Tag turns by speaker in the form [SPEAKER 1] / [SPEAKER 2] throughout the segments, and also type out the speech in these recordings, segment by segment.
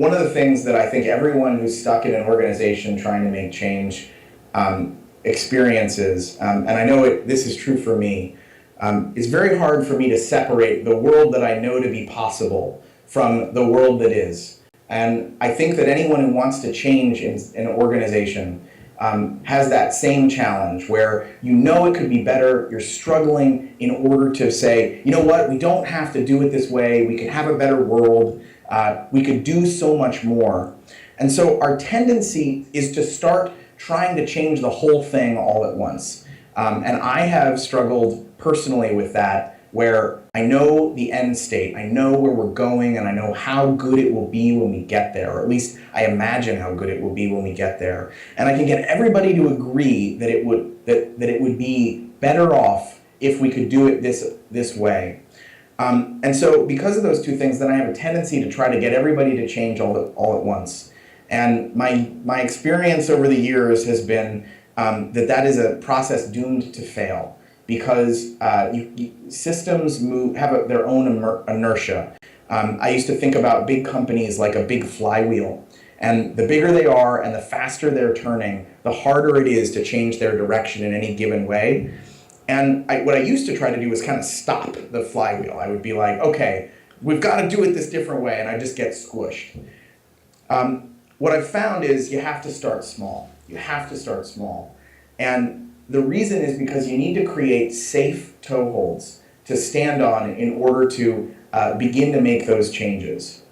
[SPEAKER 1] one of the things that I think everyone who's stuck in an organization trying to make change experiences, and I know this is true for me, it's very hard for me to separate the world that I know to be possible from the world that is. And I think that anyone who wants to change in an organization has that same challenge where you know it could be better, you're struggling in order to say, you know what, we don't have to do it this way, we can have a better world, we could do so much more. And so our tendency is to start trying to change the whole thing all at once. And I have struggled personally with that, where I know the end state, I know where we're going, and I know how good it will be when we get there, or at least I imagine how good it will be when we get there. And I can get everybody to agree that it would be better off if we could do it this way. And so because of those two things, then I have a tendency to try to get everybody to change all at once. And my experience over the years has been that is a process doomed to fail, because systems have their own inertia. I used to think about big companies like a big flywheel, and the bigger they are and the faster they're turning, the harder it is to change their direction in any given way. And what I used to try to do was kind of stop the flywheel. I would be like, okay, we've got to do it this different way, and I just get squished. What I've found is you have to start small. You have to start small. And the reason is because you need to create safe toeholds to stand on in order to begin to make those changes.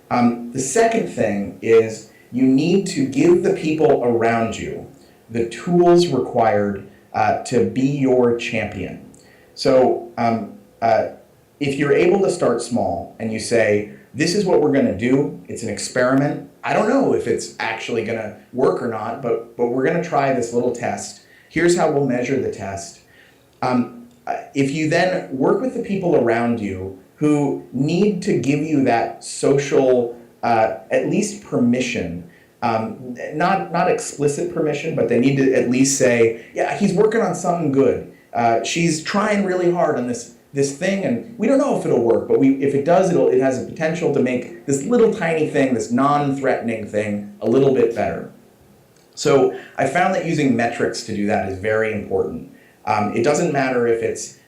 [SPEAKER 1] The second thing is you need to give the people around you the tools required to be your champion. So if you're able to start small and you say, this is what we're going to do, it's an experiment. I don't know if it's actually going to work or not, but we're going to try this little test. Here's how we'll measure the test. If you then work with the people around you who need to give you that social, at least permission, not explicit permission, but they need to at least say, yeah, he's working on something good. She's trying really hard on this thing, and we don't know if it'll work, but if it does, it has a potential to make this little tiny thing, this non-threatening thing, a little bit better. So I found that using metrics to do that is very important. It doesn't matter if it's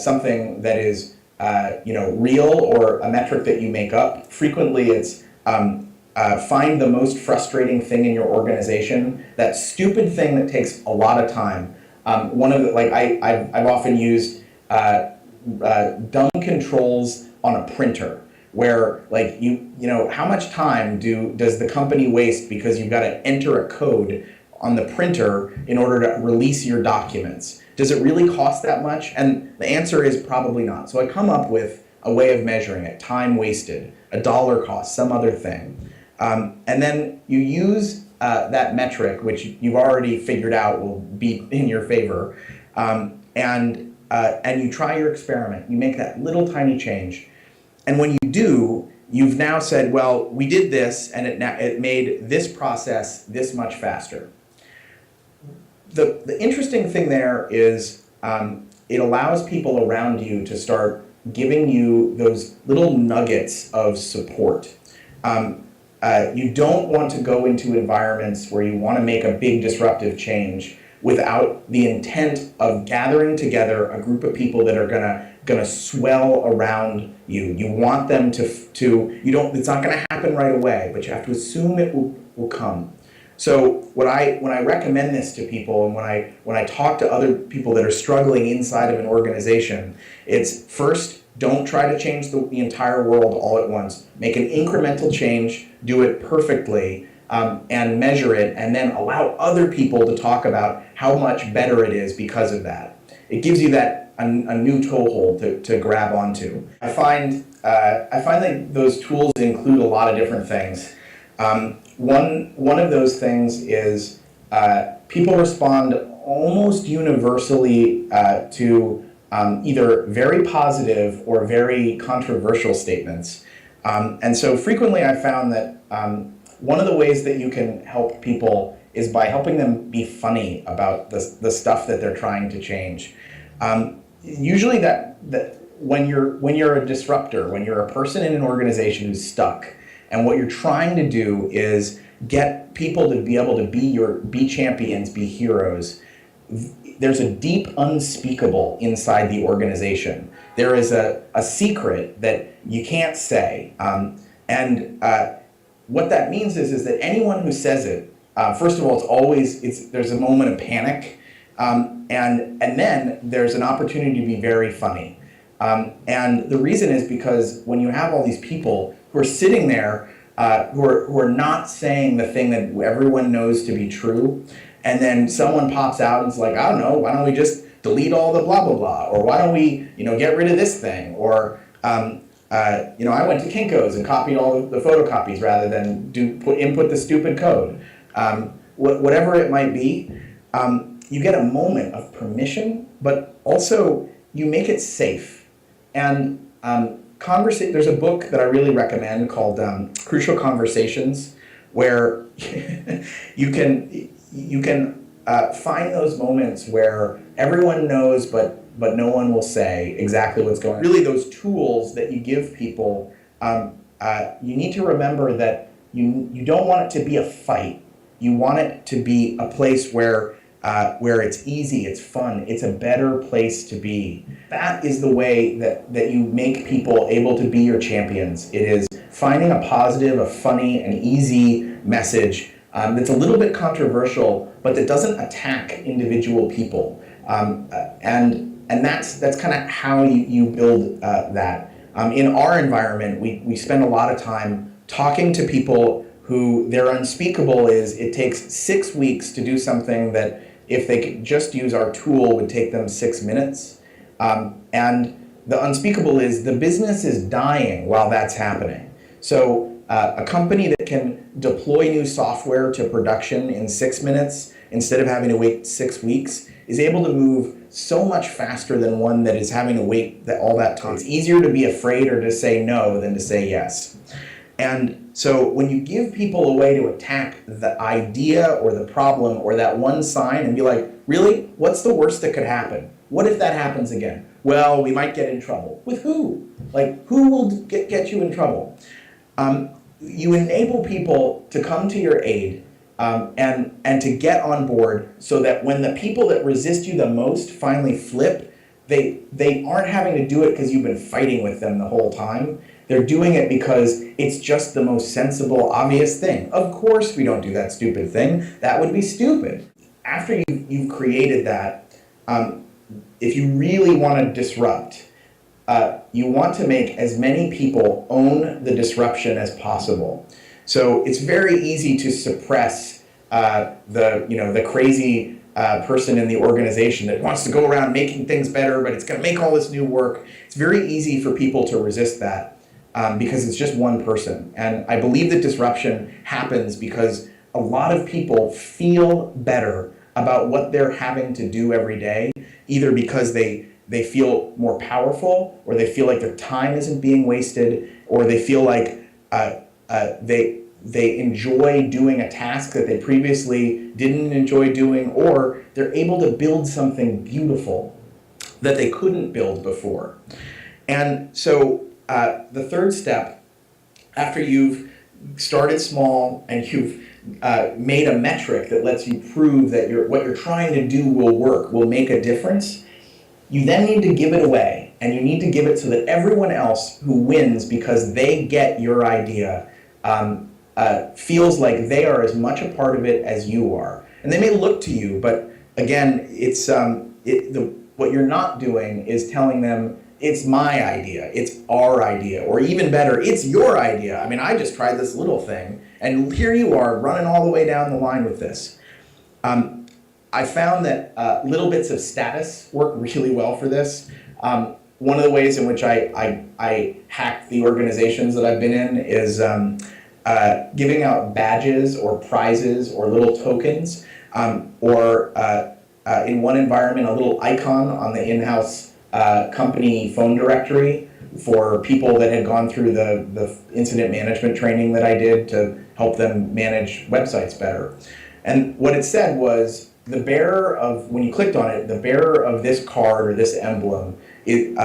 [SPEAKER 1] something that is real or a metric that you make up. Frequently it's find the most frustrating thing in your organization, that stupid thing that takes a lot of time. I've often used dumb controls on a printer, where how much time does the company waste because you've got to enter a code on the printer in order to release your documents? Does it really cost that much? And the answer is probably not. So I come up with a way of measuring it: time wasted, $1 cost, some other thing. And then you use that metric, which you've already figured out will be in your favor, and you try your experiment. You make that little tiny change. And when you do, you've now said, well, we did this, and it made this process this much faster. The interesting thing there is it allows people around you to start giving you those little nuggets of support. You don't want to go into environments where you want to make a big disruptive change without the intent of gathering together a group of people that are gonna swell around you. You want them it's not gonna happen right away, but you have to assume it will come. So when I recommend this to people, and when I talk to other people that are struggling inside of an organization, it's first, don't try to change the entire world all at once. Make an incremental change, do it perfectly, and measure it, and then allow other people to talk about how much better it is because of that. It gives you a new toehold to grab onto. I find that those tools include a lot of different things. One of those things is people respond almost universally to either very positive or very controversial statements. And so frequently I found that one of the ways that you can help people is by helping them be funny about the stuff that they're trying to change. Usually that when you're a disruptor, when you're a person in an organization who's stuck, And what you're trying to do is get people to be able to be champions, be heroes. There's a deep unspeakable inside the organization. There is a secret that you can't say. What that means is that anyone who says it, first of all, there's a moment of panic, and then there's an opportunity to be very funny. And the reason is because when you have all these people who are sitting there, who are not saying the thing that everyone knows to be true, and then someone pops out and is like, I don't know, why don't we just delete all the blah, blah, blah, or why don't we, get rid of this thing, or, I went to Kinko's and copied all the photocopies rather than input the stupid code. Whatever it might be, you get a moment of permission, but also you make it safe. And there's a book that I really recommend called Crucial Conversations, where you can find those moments where everyone knows, but no one will say exactly what's going on. Really, those tools that you give people, you need to remember that you don't want it to be a fight. You want it to be a place where it's easy, it's fun, it's a better place to be. That is the way that you make people able to be your champions. It is finding a positive, a funny, an easy message that's a little bit controversial, but that doesn't attack individual people. And that's kind of how you build that. In our environment, we spend a lot of time talking to people who their unspeakable is it takes 6 weeks to do something that if they could just use our tool would take them 6 minutes. And the unspeakable is the business is dying while that's happening. So a company that can deploy new software to production in 6 minutes instead of having to wait 6 weeks is able to move so much faster than one that is having to wait all that time. It's easier to be afraid or to say no than to say yes. And so when you give people a way to attack the idea or the problem or that one sign and be like, really, what's the worst that could happen? What if that happens again? Well, we might get in trouble. With who? Like, who will get you in trouble? You enable people to come to your aid and to get on board so that when the people that resist you the most finally flip, they aren't having to do it because you've been fighting with them the whole time. They're doing it because it's just the most sensible, obvious thing. Of course we don't do that stupid thing. That would be stupid. After you've created that, if you really want to disrupt, you want to make as many people own the disruption as possible. So it's very easy to suppress the crazy person in the organization that wants to go around making things better, but it's going to make all this new work. It's very easy for people to resist that because it's just one person. And I believe that disruption happens because a lot of people feel better about what they're having to do every day, either because they feel more powerful, or they feel like their time isn't being wasted, or they feel like they enjoy doing a task that they previously didn't enjoy doing, or they're able to build something beautiful that they couldn't build before. And so the third step, after you've started small and you've made a metric that lets you prove that what you're trying to do will work, will make a difference, you then need to give it away. And you need to give it so that everyone else who wins because they get your idea feels like they are as much a part of it as you are. And they may look to you, but again, it's what you're not doing is telling them, it's my idea, it's our idea, or even better, it's your idea. I mean, I just tried this little thing, and here you are running all the way down the line with this. I found that little bits of status work really well for this. One of the ways in which I hack the organizations that I've been in is giving out badges or prizes or little tokens, or in one environment, a little icon on the in-house company phone directory for people that had gone through the incident management training that I did to help them manage websites better. And what it said was, the bearer of, when you clicked on it, the bearer of this card or this emblem is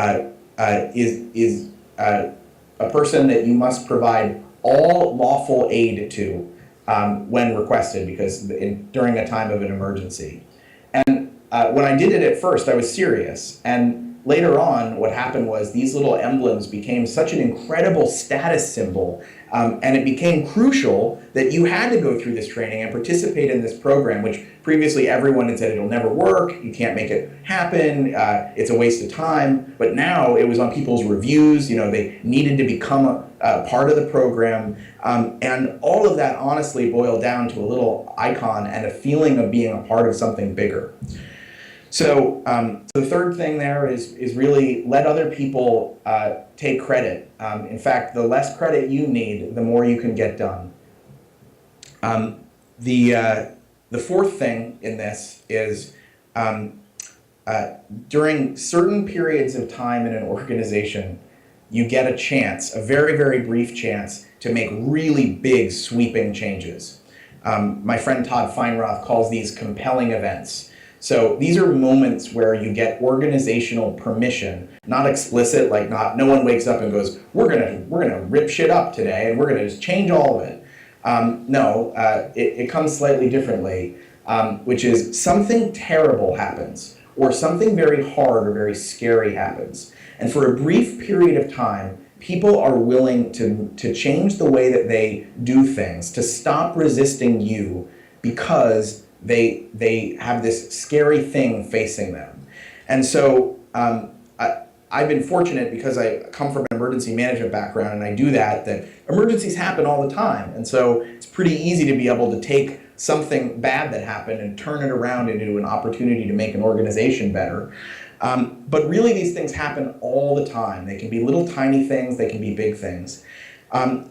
[SPEAKER 1] a person that you must provide all lawful aid to when requested, because during a time of an emergency. And when I did it at first, I was serious. And later on, what happened was these little emblems became such an incredible status symbol, and it became crucial that you had to go through this training and participate in this program, which previously everyone had said it'll never work, you can't make it happen, it's a waste of time. But now it was on people's reviews, they needed to become a part of the program. And all of that honestly boiled down to a little icon and a feeling of being a part of something bigger. So the third thing there is really let other people take credit. In fact, the less credit you need, the more you can get done. The fourth thing in this is during certain periods of time in an organization, you get a chance, a very, very brief chance, to make really big, sweeping changes. My friend Todd Feinroth calls these compelling events. So these are moments where you get organizational permission, not explicit, like no one wakes up and goes, we're gonna rip shit up today and we're gonna just change all of it. It comes slightly differently, which is something terrible happens, or something very hard or very scary happens. And for a brief period of time, people are willing to change the way that they do things, to stop resisting you because they have this scary thing facing them. And so I've been fortunate, because I come from an emergency management background and I do that emergencies happen all the time. And so it's pretty easy to be able to take something bad that happened and turn it around into an opportunity to make an organization better. But really these things happen all the time. They can be little tiny things, they can be big things.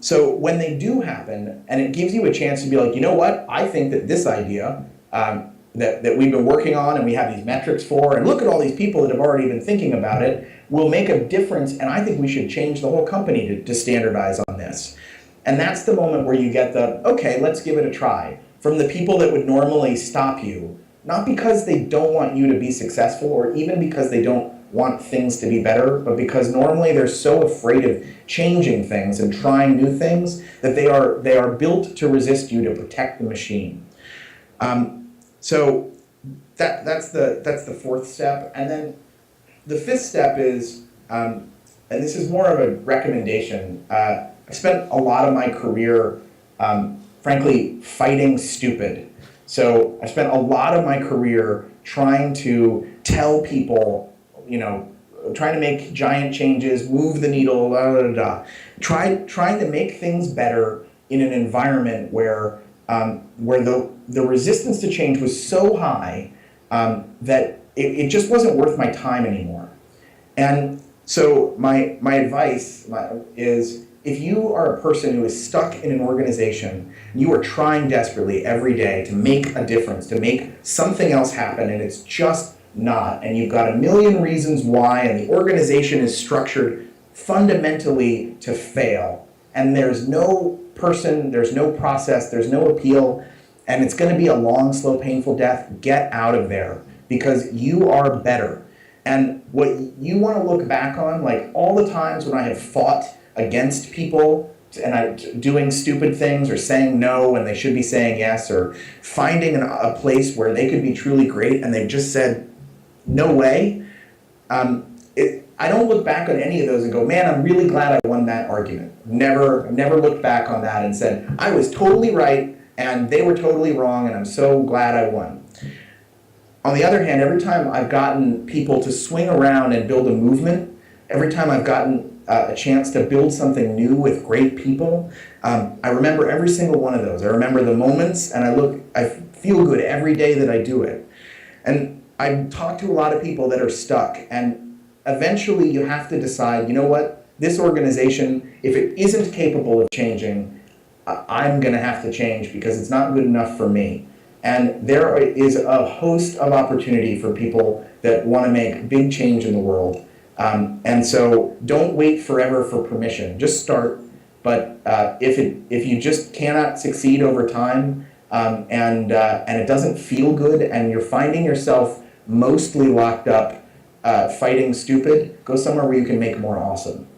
[SPEAKER 1] So when they do happen, and it gives you a chance to be like, you know what, I think that this idea that we've been working on and we have these metrics for, and look at all these people that have already been thinking about it, will make a difference, and I think we should change the whole company to standardize on this. And that's the moment where you get okay, let's give it a try. From the people that would normally stop you, not because they don't want you to be successful or even because they don't want things to be better, but because normally they're so afraid of changing things and trying new things that they are built to resist you to protect the machine. So that's the fourth step. And then the fifth step is, and this is more of a recommendation, I spent a lot of my career, frankly, fighting stupid. So I spent a lot of my career trying to tell people, trying to make giant changes, move the needle, trying to make things better in an environment where the resistance to change was so high that it just wasn't worth my time anymore. And so my advice is, if you are a person who is stuck in an organization, you are trying desperately every day to make a difference, to make something else happen, and it's just not, and you've got a million reasons why, and the organization is structured fundamentally to fail, and there's no person, there's no process, there's no appeal, and it's going to be a long, slow, painful death, get out of there, because you are better. And what you want to look back on, like all the times when I have fought against people and doing stupid things or saying no when they should be saying yes, or finding a place where they could be truly great and they've just said no way, I don't look back on any of those and go, man, I'm really glad I won that argument. Never looked back on that and said, I was totally right and they were totally wrong and I'm so glad I won. On the other hand, every time I've gotten people to swing around and build a movement, every time I've gotten a chance to build something new with great people, I remember every single one of those. I remember the moments, and I feel good every day that I do it. And I talk to a lot of people that are stuck, and eventually you have to decide, you know what, this organization, if it isn't capable of changing, I'm going to have to change because it's not good enough for me. And there is a host of opportunity for people that want to make big change in the world. And so don't wait forever for permission. Just start. But if you just cannot succeed over time, and it doesn't feel good, and you're finding yourself mostly locked up fighting stupid, go somewhere where you can make more awesome.